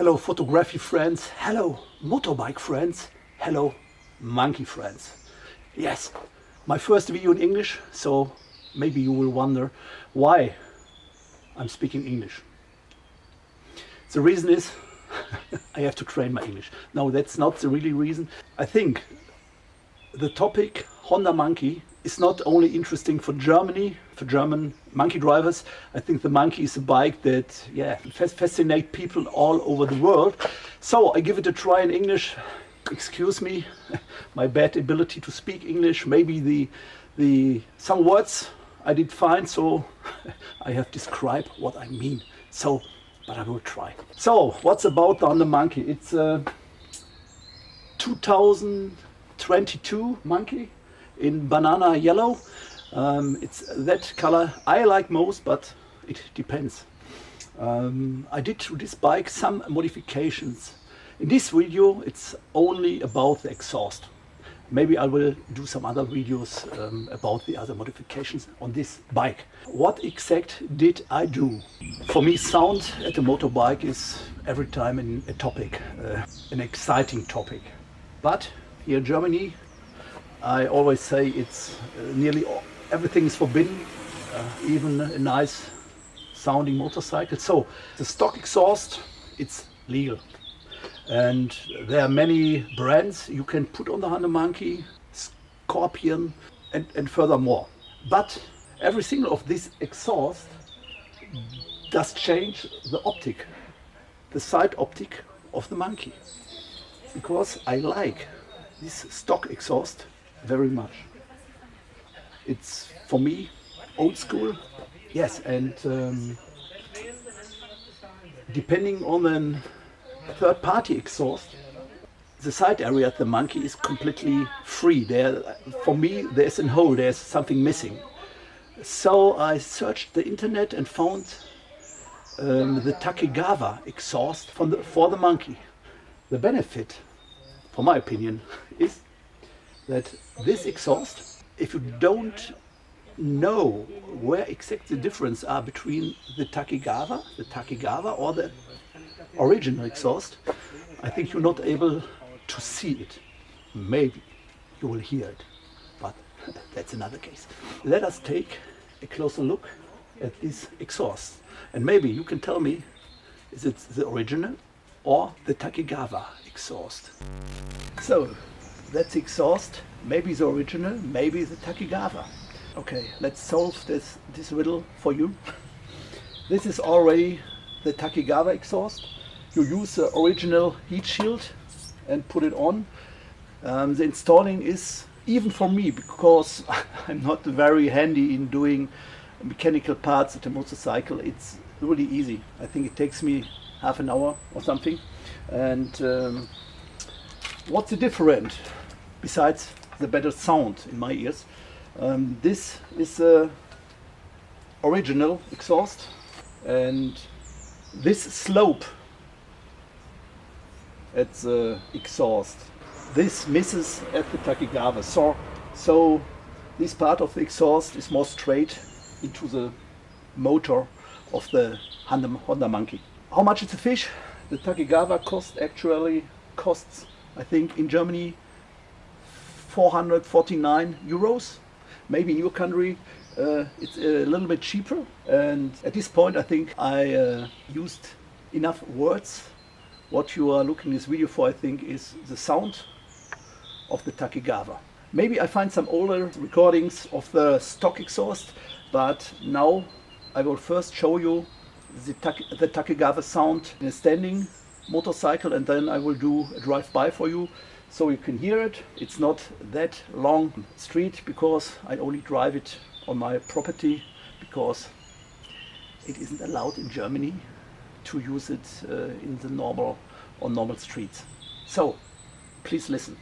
Hello photography friends, hello motorbike friends, hello monkey friends. Yes, my first video in English, so maybe you will wonder why I'm speaking English. The reason is I have to train my English. No, that's not the really reason. I think the topic Honda Monkey is not only interesting for Germany, for German monkey drivers. I think the monkey is a bike that fascinates people all over the world. So I give it a try in English. Excuse me, my bad ability to speak English. Maybe some words I did find, so I have described what I mean. So, but I will try. So, what's about the Honda Monkey? It's a 2022 monkey in banana yellow. It's that color I like most, but it depends. I did to this bike some modifications. In this video it's only about the exhaust. Maybe I will do some other videos about the other modifications on this bike. What exact did I do? For me, sound at a motorbike is every time a topic, an exciting topic. But here in Germany, I always say it's nearly everything is forbidden, even a nice sounding motorcycle. So the stock exhaust, it's legal. And there are many brands you can put on the Honda Monkey, Scorpion and furthermore. But every single of this exhaust does change the optic, the side optic of the Monkey. Because I like this stock exhaust very much. It's for me old school, yes, and depending on a third-party exhaust, the side area of the Monkey is completely free. There, for me, there's a hole. There's something missing. So I searched the internet and found the Takegawa exhaust for the Monkey. The benefit, for my opinion, is that this exhaust, if you don't know where exactly the difference are between the Takegawa or the original exhaust, I think you're not able to see it. Maybe you will hear it, but that's another case. Let us take a closer look at this exhaust, and maybe you can tell me, is it the original or the Takegawa exhaust? So that's the exhaust, maybe the original, maybe the Takegawa. Okay, let's solve this riddle for you. This is already the Takegawa exhaust. You use the original heat shield and put it on. The installing is, even for me, because I'm not very handy in doing mechanical parts at a motorcycle, it's really easy. I think it takes me half an hour or something. And what's the difference besides the better sound in my ears? This is the original exhaust, and this slope at the exhaust, this misses at the Takegawa. So this part of the exhaust is more straight into the motor of the Honda Monkey. How much is the fish? The Takegawa costs, I think, in Germany 449 euros. Maybe in your country it's a little bit cheaper. And at this point I think I used enough words. What you are looking this video for, I think, is the sound of the Takegawa. Maybe I find some older recordings of the stock exhaust, but now I will first show you the Takegawa sound in a standing motorcycle, and then I will do a drive-by for you so you can hear it. It's not that long street because I only drive it on my property, because it isn't allowed in Germany to use it in the normal streets. So please listen.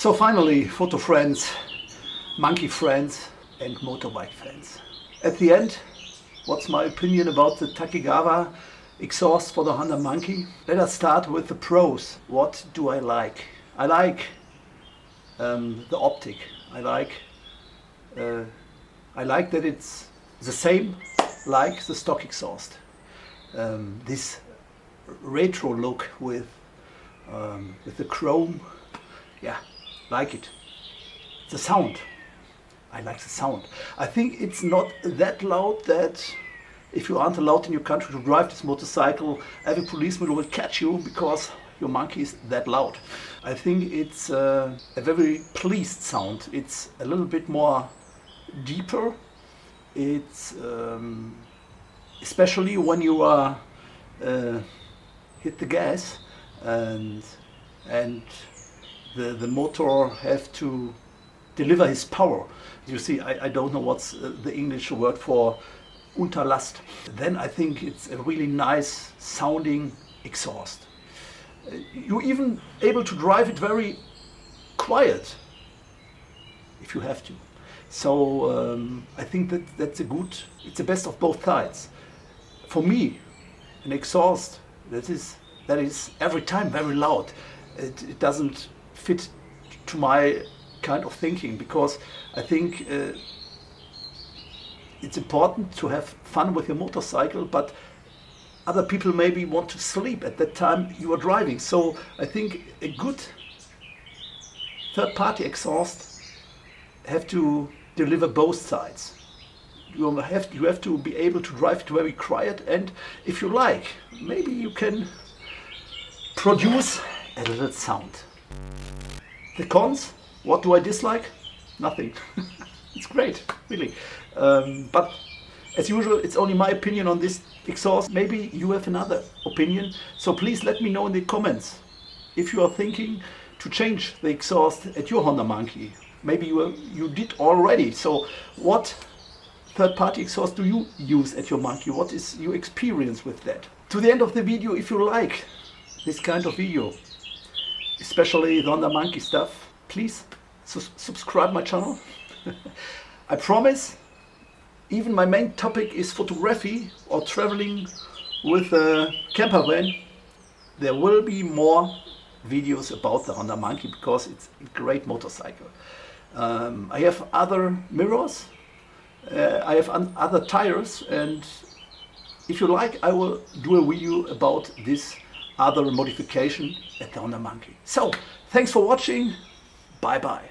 So finally, photo friends, monkey friends and motorbike fans. At the end, what's my opinion about the Takegawa exhaust for the Honda Monkey? Let us start with the pros. What do I like? I like the optic. I like that it's the same like the stock exhaust. This retro look with the chrome, yeah, like it. The sound, I like the sound. I think it's not that loud that if you aren't allowed in your country to drive this motorcycle, every policeman will catch you because your monkey is that loud. I think it's a very pleased sound. It's a little bit more deeper. It's especially when you are hit the gas and the motor have to deliver his power. You see, I don't know what's the English word for Unterlast. Then I think it's a really nice sounding exhaust. You're even able to drive it very quiet if you have to. So I think that's it's the best of both sides. For me, an exhaust that is every time very loud. It doesn't fit to my kind of thinking, because I think it's important to have fun with your motorcycle, but other people maybe want to sleep at that time you are driving. So I think a good third-party exhaust have to deliver both sides. You have to be able to drive it very quiet, and if you like, maybe you can produce a little sound. The cons, what do I dislike? Nothing. It's great, really. But as usual, it's only my opinion on this exhaust. Maybe you have another opinion, so please let me know in the comments if you are thinking to change the exhaust at your Honda Monkey. Maybe you did already. So what third-party exhaust do you use at your Monkey? What is your experience with that? To the end of the video, if you like this kind of video, especially the Honda Monkey stuff, please subscribe my channel. I promise, even my main topic is photography or traveling with a camper van, there will be more videos about the Honda Monkey because it's a great motorcycle. I have other mirrors, I have other tires, and if you like, I will do a video about this other modification at the Honda Monkey. So, thanks for watching, bye bye.